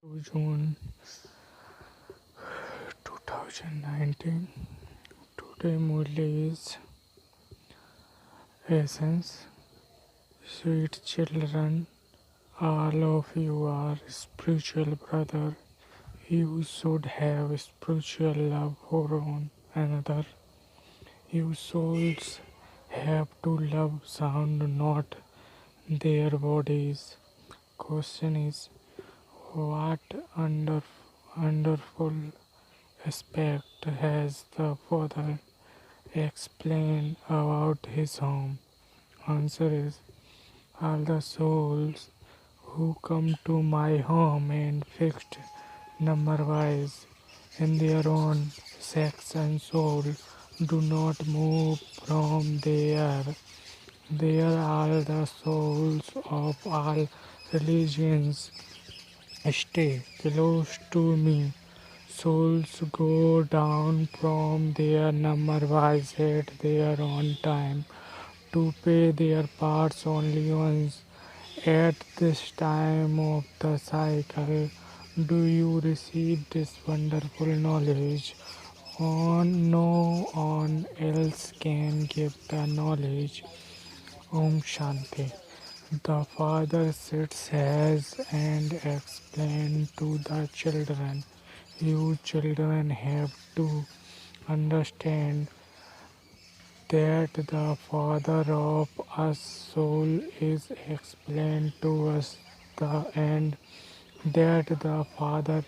June 2019. Today Murli is essence. Sweet children, all of you are spiritual brother. You should have spiritual love for one another. You souls have to love sound, not their bodies. Question is, what wonderful aspect has the father explained about his home? Answer is, all the souls who come to my home and fixed number wise in their own sex and soul do not move from there. They are all the souls of all religions. Stay close to me. Souls go down from their number wise at their own time to pay their parts only once. At this time of the cycle, do you receive this wonderful knowledge? No one else can give the knowledge. Om Shanti. The father sits as and explains to the children. You children have to understand that the father of us soul is explained to us and that the father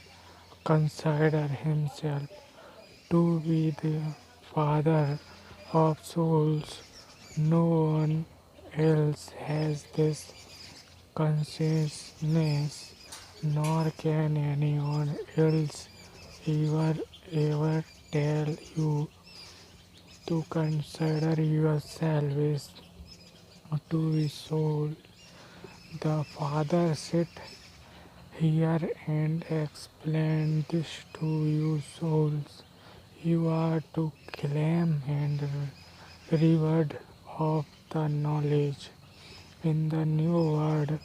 consider himself to be the father of souls. No one else has this consciousness, nor can anyone else ever tell you to consider yourself to be soul. The Father sit here and explain this to you souls. You are to claim and reward of the knowledge in the new world,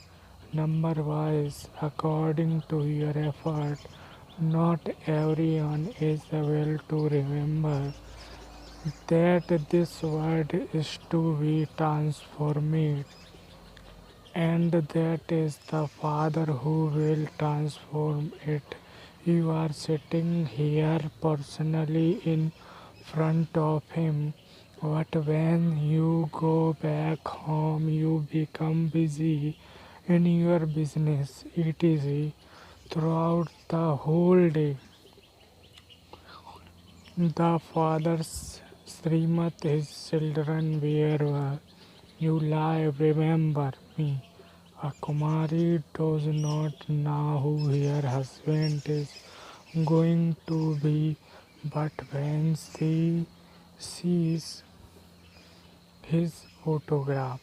number wise, according to your effort. Not everyone is able to remember that this world is to be transformed, and that is the Father who will transform it. You are sitting here personally in front of Him, but when you go back home, you become busy in your business, etc. throughout the whole day. The father's Srimat, his children, wherever you lie, remember me. A Kumari does not know who her husband is going to be, but when she sees his photograph,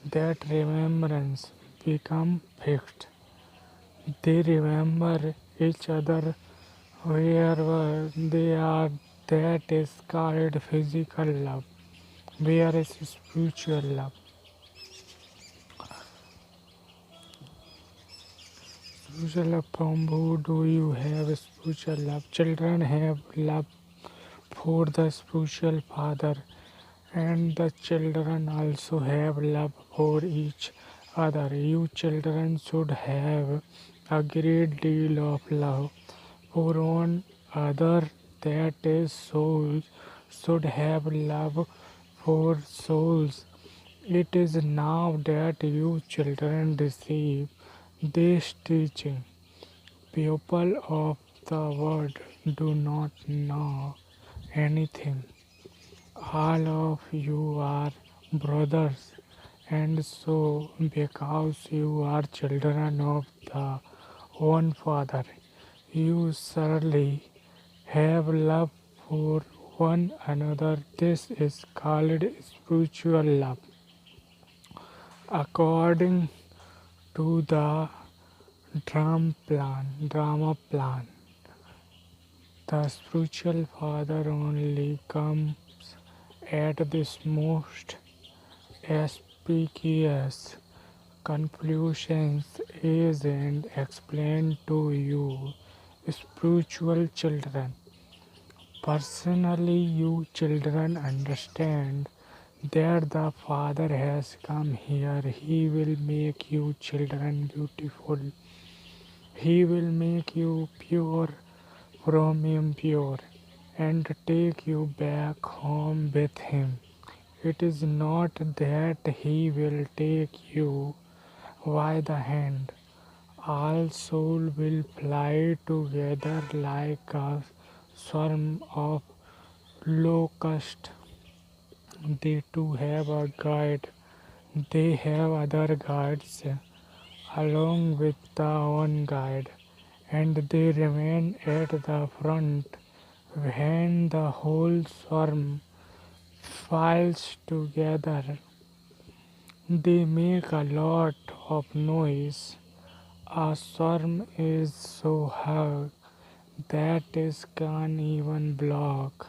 that remembrance becomes fixed. They remember each other wherever they are. That is called physical love. Where is spiritual love? Spiritual love, from who do you have spiritual love? Children have love for the spiritual father, and the children also have love for each other. You children should have a great deal of love for one another. That is, souls should have love for souls. It is now that you children receive this teaching. People of the world do not know anything. All of you are brothers, and so because you are children of the one Father, you surely have love for one another. This is called spiritual love. According to the drama plan, the spiritual father only comes at this most auspicious conclusions is and explain to you, spiritual children. Personally, you children understand that the Father has come here. He will make you children beautiful. He will make you pure from impure and take you back home with him. It is not that he will take you by the hand. All souls will fly together like a swarm of locusts. They too have a guide. They have other guides along with the one guide, and they remain at the front when the whole swarm files together. They make a lot of noise. A swarm is so high that it can even block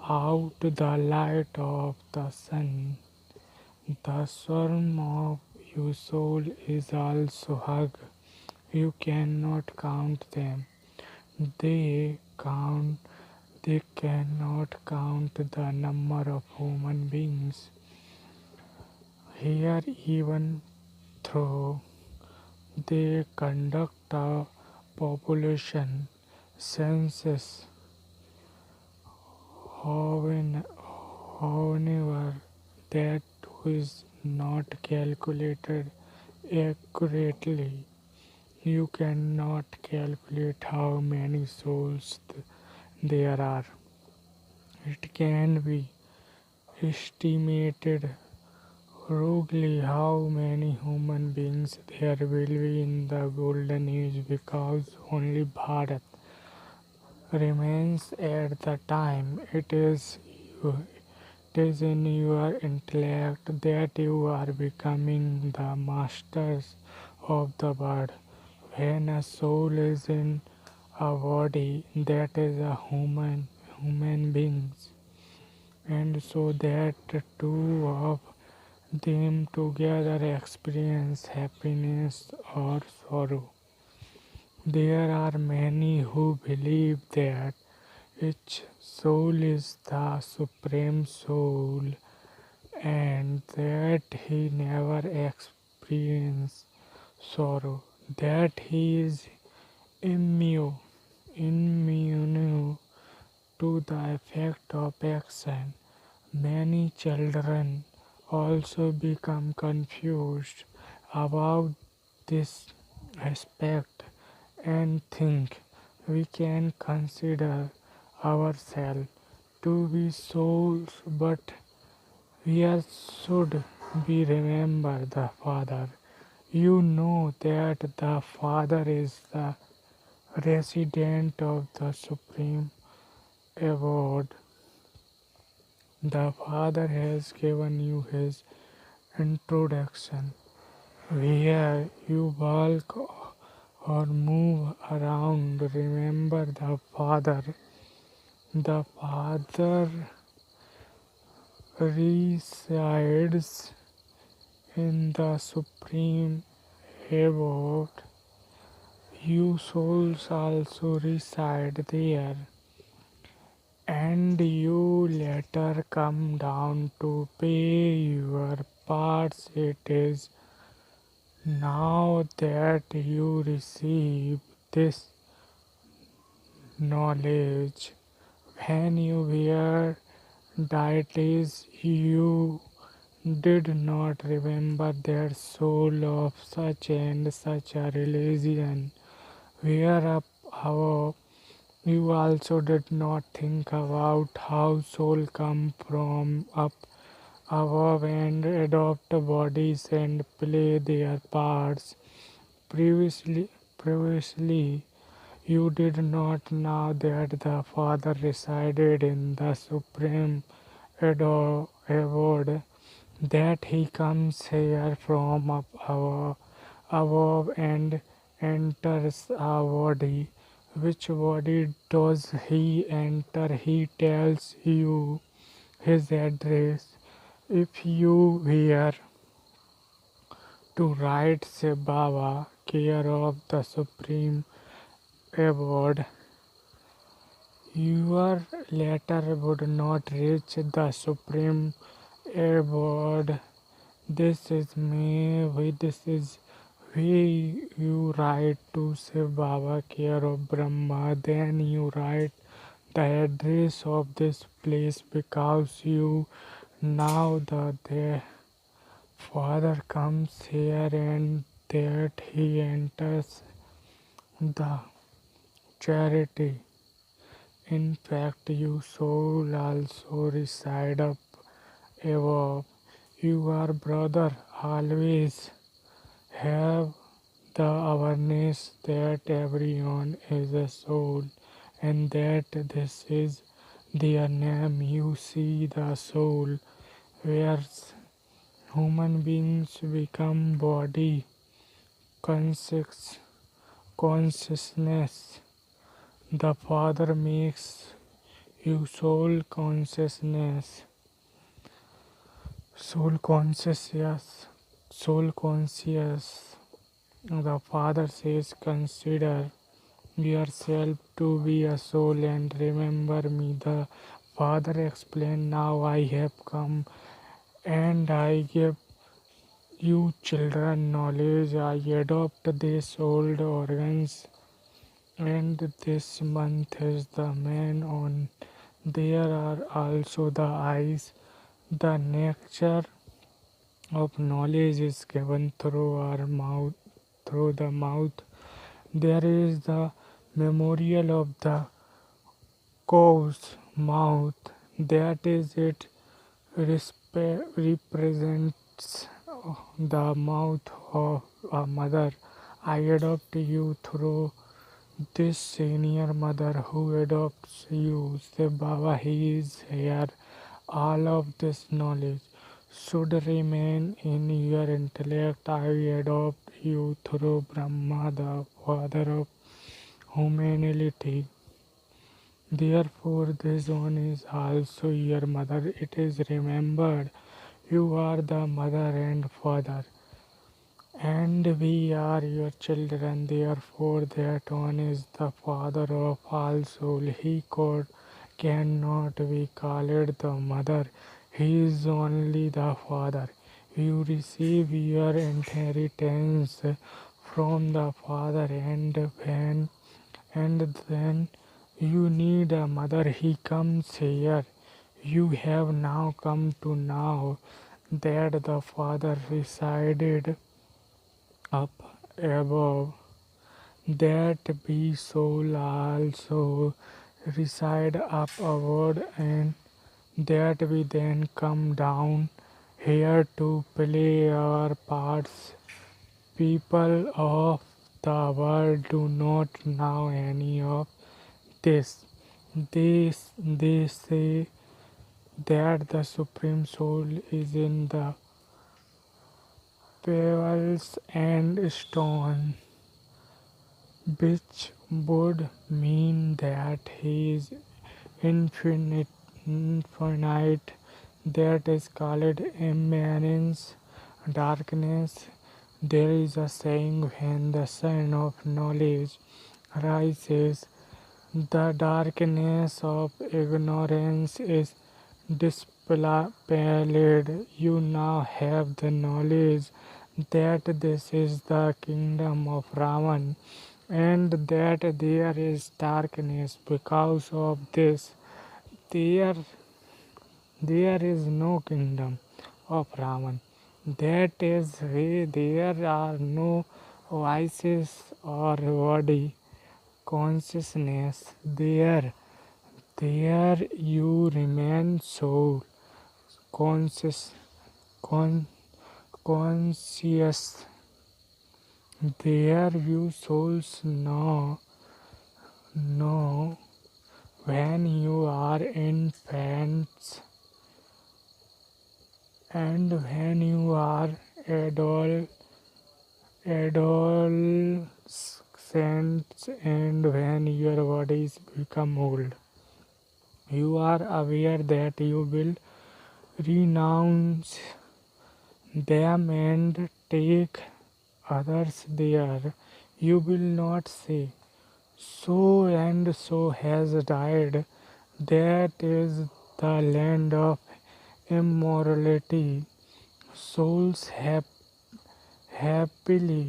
out the light of the sun. The swarm of your soul is also hug. You cannot count them. They count. They cannot count the number of human beings here, even though they conduct a population census. However, that is not calculated accurately. You cannot calculate how many souls there are. It can be estimated roughly how many human beings there will be in the golden age, because only Bharat remains at the time. It is in your intellect that you are becoming the masters of the world. When a soul is in a body, that is a human beings, and so that two of them together experience happiness or sorrow. There are many who believe that each soul is the supreme soul and that he never experiences sorrow, that he is immune, immune to the effect of action. Many children also become confused about this aspect and think we can consider ourselves to be souls, but we should be remember the Father. You know that the Father is the resident of the Supreme Abode. The Father has given you His introduction. Where you walk or move around, remember the Father. The Father resides in the Supreme Abode. You souls also reside there, and you later come down to pay your parts. It is now that you receive this knowledge, when you were deities, you did not remember that soul of such and such a religion. Whereof you also did not think about how soul come from up above and adopt bodies and play their parts. Previously, you did not know that the Father resided in the Supreme Abode, that He comes here from up above and enters a body. Which body does He enter? He tells you His address. If you were To right se Baba, care of the supreme abode, your letter would not reach the supreme abode. This is way you write to Shiv Baba, care of Brahma. Then you write the address of this place because you now the Father comes here and that he enters the charity. In fact, your soul also reside up above. Your brother always have the awareness that everyone is a soul and that this is their name. You see the soul where human beings become body conscious consciousness. The Father makes you soul conscious, yes, soul conscious. The Father says, consider yourself to be a soul and remember me. The Father explained, now I have come and I give you children knowledge. I adopt these old organs and this month is the man on. There are also the eyes. The nature of knowledge is given through the mouth. There is the memorial of the cow's mouth. That is it represents the mouth of a mother. I adopt you through this senior mother who adopts you. Say Baba, he is here. All of this knowledge should remain in your intellect. I adopt you through Brahma, the father of humanity. Therefore, this one is also your mother. It is remembered. You are the mother and father, and we are your children. Therefore, that one is the father of all soul. Cannot be called the mother. He is only the father. You receive your inheritance from the father, and then you need a mother. He comes here. You have now come to know that the Father resided up above, that we soul also reside upward, and that we then come down here to play our parts. People of the world do not know any of this. They say that the Supreme Soul is in the pebbles and stone, which would mean that he is infinite. That is called immanence, darkness. There is a saying, when the sun of knowledge rises, the darkness of ignorance is dispelled. You now have the knowledge that this is the kingdom of Ravan and that there is darkness. Because of this, there, there is no kingdom of Ravan. That is why there are no vices or body consciousness there you remain soul conscious con, conscious. There you souls know when you are infants and when you are adolescents and when your bodies become old. You are aware that you will renounce them and take others there, you will not say, so and so has died. That is the land of immorality. Souls happily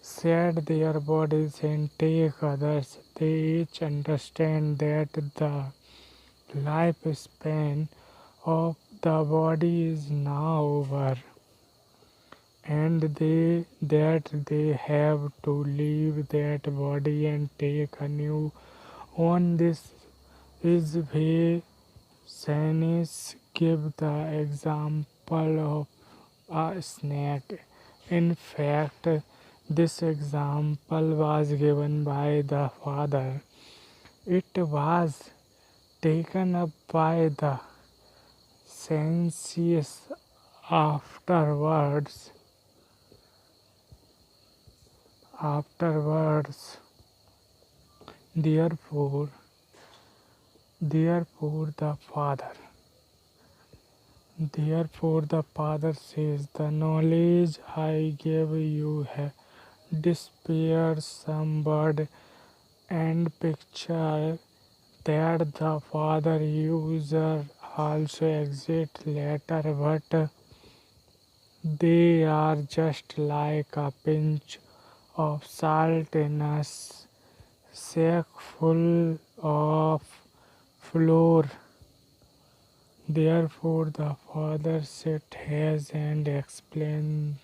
shed their bodies and take others. They each understand that the lifespan of the body is now over, and they have to leave that body and take a new one. This is where scientists give the example of a snake. In fact, this example was given by the father. It was taken up by the scientists afterwards. Afterwards, therefore, therefore the father Therefore the Father says, the knowledge I gave you have disappeared. Some word and picture that the Father user also exist later, but they are just like a pinch of salt in a sack full of flour. Therefore the Father sat has and explained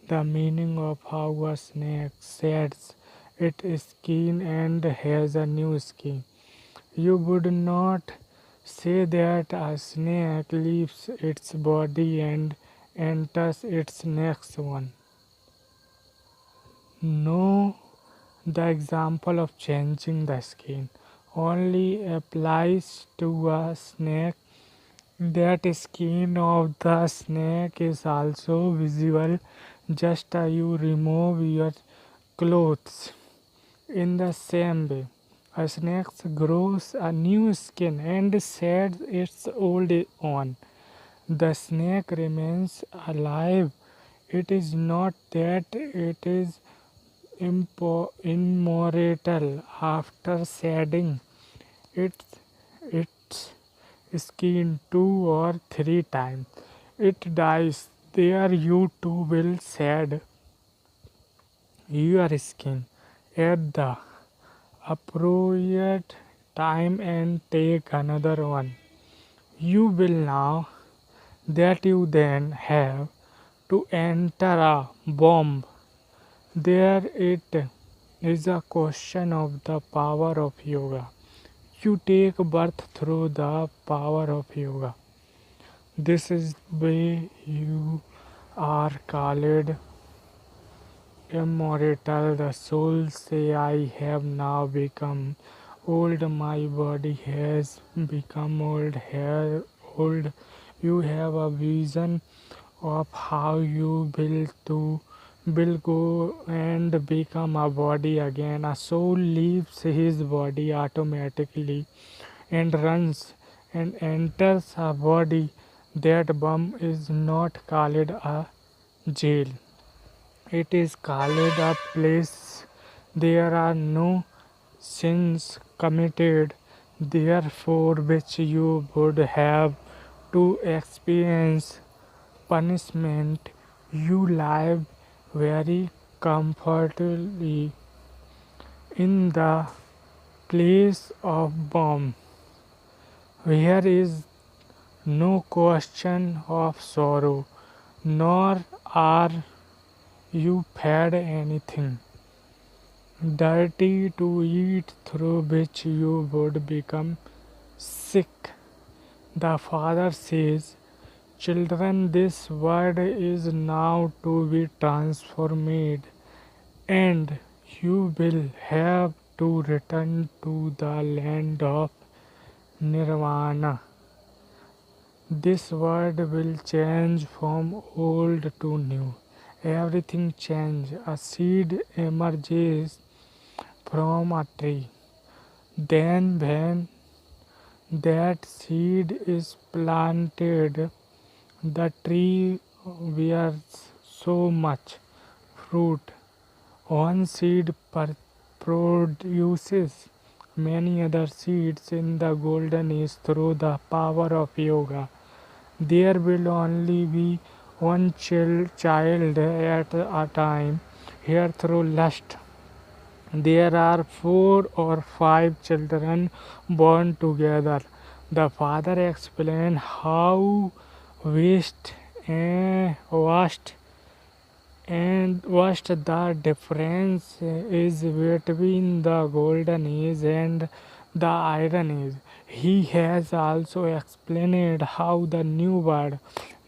the meaning of how a snake sheds its skin and has a new skin. You would not say that a snake leaves its body and enters its next one. No, the example of changing the skin only applies to a snake. That skin of the snake is also visible just as you remove your clothes. In the same way, a snake grows a new skin and sheds its old one. The snake remains alive. It is not that it is immortal. After shedding its, its skin 2 or 3 times, it dies. There you too will shed your skin at the appropriate time and take another one. You will now that you then have to enter a bomb. There it is a question of the power of yoga. You take birth through the power of yoga. This is why you are called immortal. The soul say, I have now become old. My body has become old. You have a vision of how you will go and become a body again. A soul leaves his body automatically and runs and enters a body. That bomb is not called a jail. It is called a place. There are no sins committed, therefore, which you would have to experience punishment. You live very comfortably in the place of bomb. Here is no question of sorrow, nor are you fed anything dirty to eat through which you would become sick. The Father says, children, this world is now to be transformed, and you will have to return to the land of Nirvana. This world will change from old to new. Everything changes. A seed emerges from a tree. Then, when that seed is planted, the tree bears so much fruit. One seed produces many other seeds in the golden age through the power of yoga. There will only be one child at a time. Here through lust, there are 4 or 5 children born together. The father explained how vast vast the difference is between the golden age and the iron age. He has also explained how the new bird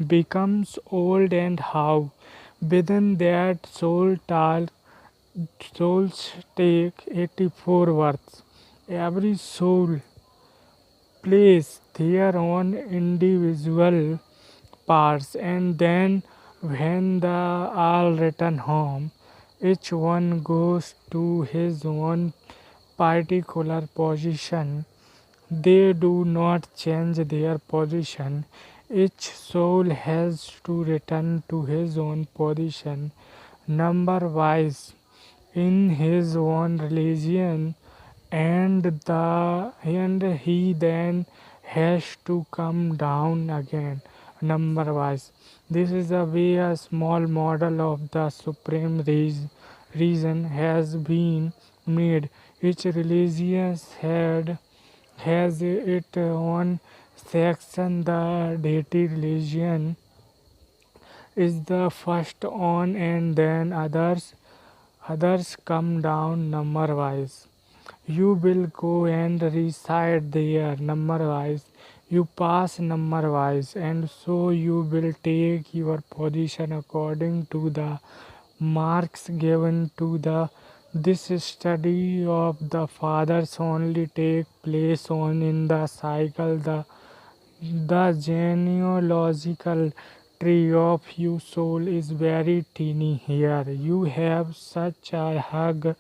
becomes old and how within that souls take 84 births. Every soul plays their own individual parts, and then when the all return home, each one goes to his own particular position. They do not change their position. Each soul has to return to his own position number wise in his own religion, and he then has to come down again number wise. This is the way a small model of the supreme reason has been made. Each religious head has its own section. The deity religion is the first on, and then others come down number wise. You will go and reside there number wise. You pass number wise, and so you will take your position according to the marks given to the. This study of the fathers only take place on in the cycle. The genealogical tree of your soul is very teeny here. You have such a hug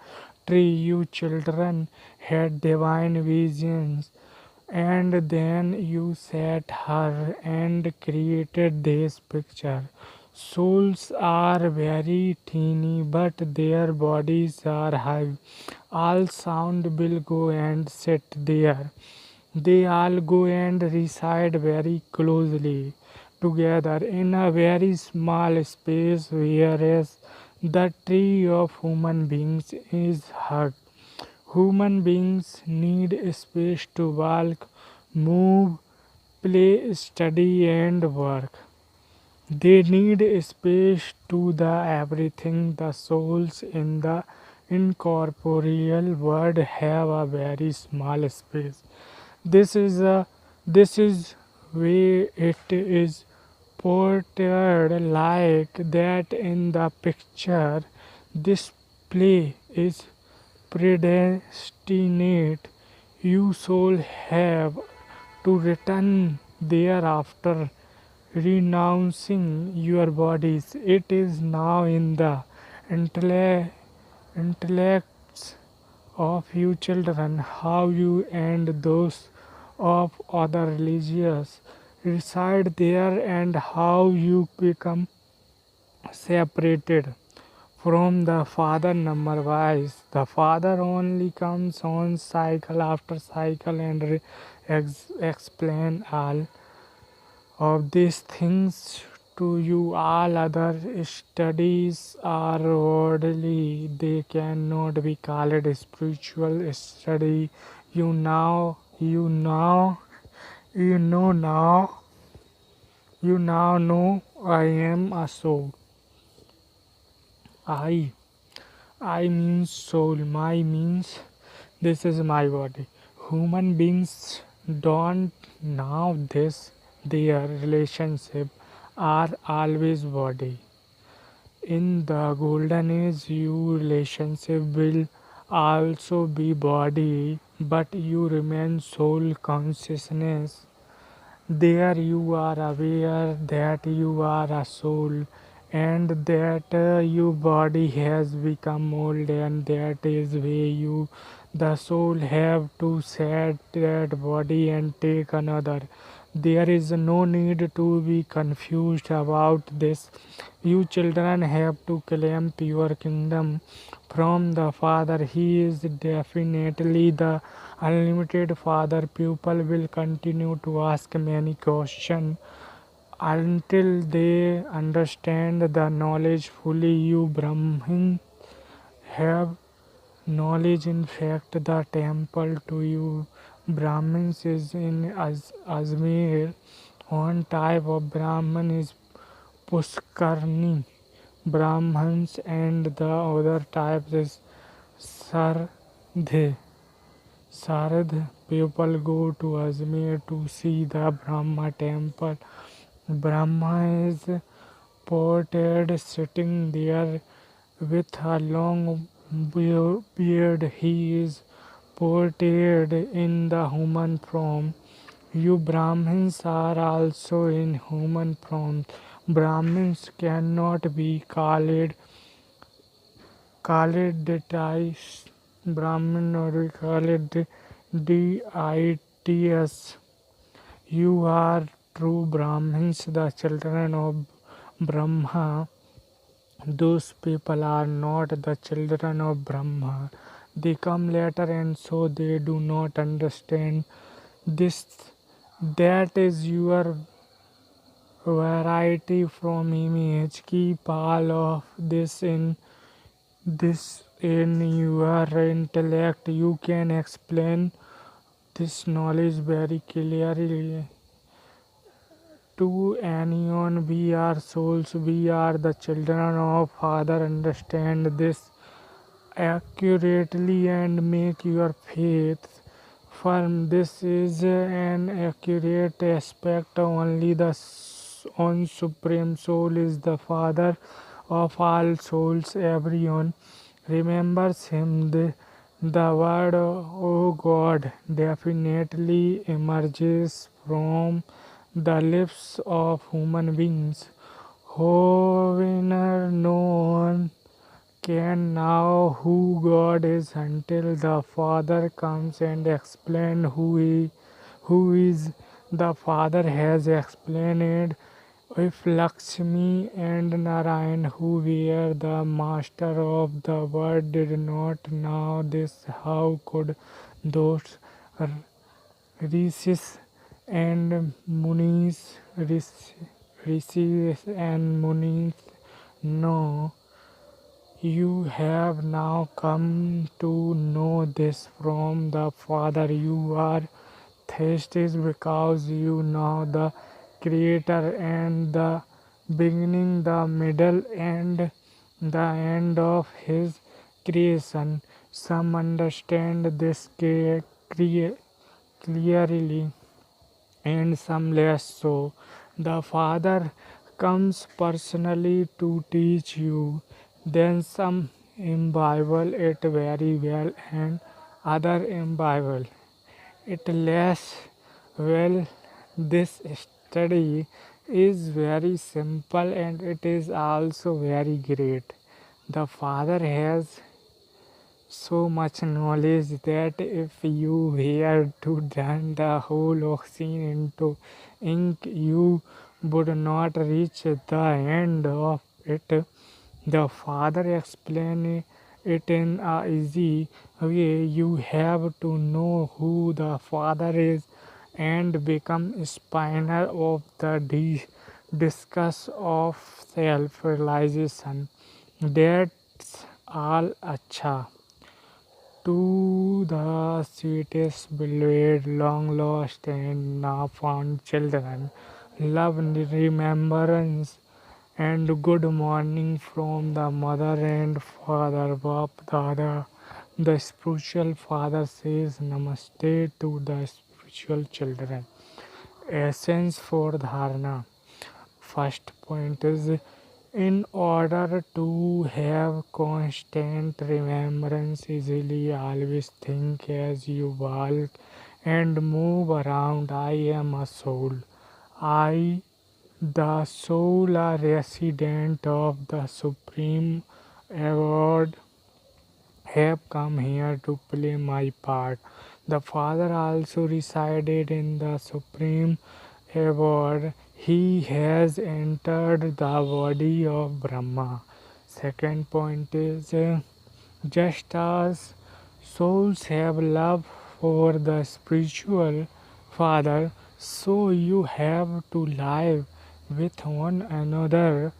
tree. You children had divine visions, and then you sat her and created this picture. Souls are very teeny, but their bodies are high. All sound will go and sit there. They all go and reside very closely together in a very small space, whereas the tree of human beings is hug. Human beings need space to walk, move, play, study, and work. They need space to the everything. The souls in the incorporeal world have a very small space. This is a this is way it is portrayed like that in the picture. This play is predestinate. You soul have to return there after renouncing your bodies. It is now in the intellects of you children how you and those of other religions reside there, and how you become separated from the Father number wise. The Father only comes on cycle after cycle and explain all of these things to you. All other studies are worldly. They cannot be called spiritual study. You now know I am a soul. I means soul. My means this is my body. Human beings don't know this. Their relationship are always body. In the golden age, your relationship will also be body, but you remain soul consciousness. There you are aware that you are a soul, and that your body has become old, and that is where you the soul have to shed that body and take another. There is no need to be confused about this. You children have to claim your kingdom from the Father. He is definitely the unlimited Father. People will continue to ask many questions until they understand the knowledge fully. You Brahmin have knowledge. In fact, the temple to you Brahmins is in Ajmer. One type of Brahman is Puskarni Brahmins and the other type is Sardhe. Sardh people go to Ajmer to see the Brahma temple. Brahma is portrayed sitting there with a long beard. He is portrayed in the human form. You Brahmins are also in human form. Brahmins cannot be called deities. Brahmin or called deities. You are true Brahmins, the children of Brahma. Those people are not the children of Brahma. They come later and so they do not understand this. That is your variety from image. Keep all of this in your intellect. You can explain this knowledge very clearly to anyone. We are souls, we are the children of Father. Understand this accurately and make your faith firm. This is an accurate aspect. Only the on Supreme Soul is the Father of all souls. Everyone remembers him. The word "O God" definitely emerges from the lips of human beings. However, no one can know who God is until the Father comes and explains who is. The Father has explained. If Lakshmi and Narayan, who were the master of the world, did not know this, how could those rishis and rishis and munis know? You have now come to know this from the Father. You are thirsty because you know the Creator and the beginning, the middle, and the end of His creation. Some understand this clearly and some less so. The Father comes personally to teach you. Then some imbibe it very well and other imbibe it less well. This study is very simple and it is also very great. The Father has so much knowledge that if you were to turn the whole ocean into ink, you would not reach the end of it. The Father explained it in a easy way. You have to know who the Father is and become spinner of the discuss of self-realization. That's all. Acha. To the sweetest, beloved, long lost, and now found children, love, remembrance, and good morning from the mother and father. Bap Dada. The spiritual father says Namaste to the spiritual children. Essence for Dharana. First point is, in order to have constant remembrance, easily always think as you walk and move around. I am a soul. I, the soul, a resident of the Supreme Abode, have come here to play my part. The Father also resided in the Supreme award, he has entered the body of Brahma. Second point is just as souls have love for the spiritual father, so you have to live with one another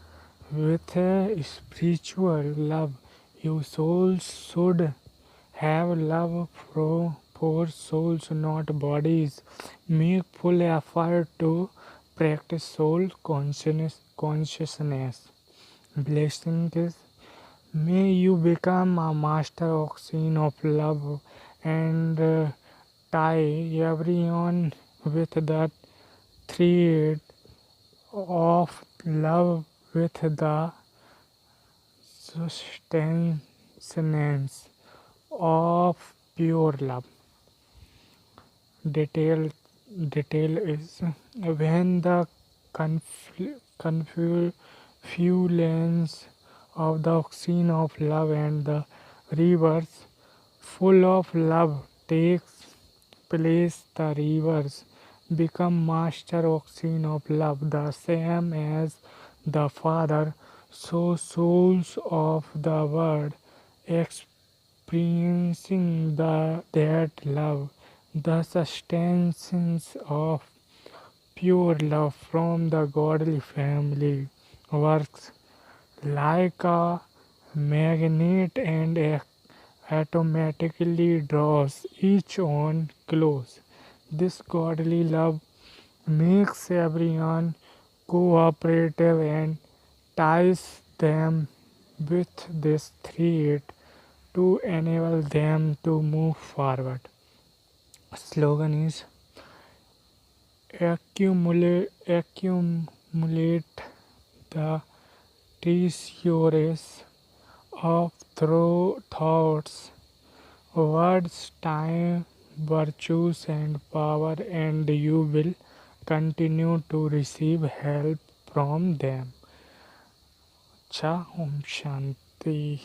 with a spiritual love. You souls should have love for souls, not bodies. Make full effort to practice soul consciousness. Blessing is, may you become a master oxen of love and tie everyone with the thread of love with the sustenance of pure love. Detail detail is, when the confluence of the ocean of love and the rivers full of love takes place, the rivers become master oxen of love, the same as the Father. So souls of the world experiencing that love, the sustenance of pure love from the godly family, works like a magnet and automatically draws each on close. This godly love makes everyone cooperative and ties them with this thread to enable them to move forward. Slogan is, accumulate the treasures of thoughts, words, time, virtues, and power, and you will continue to receive help from them. Cha Om Shanti.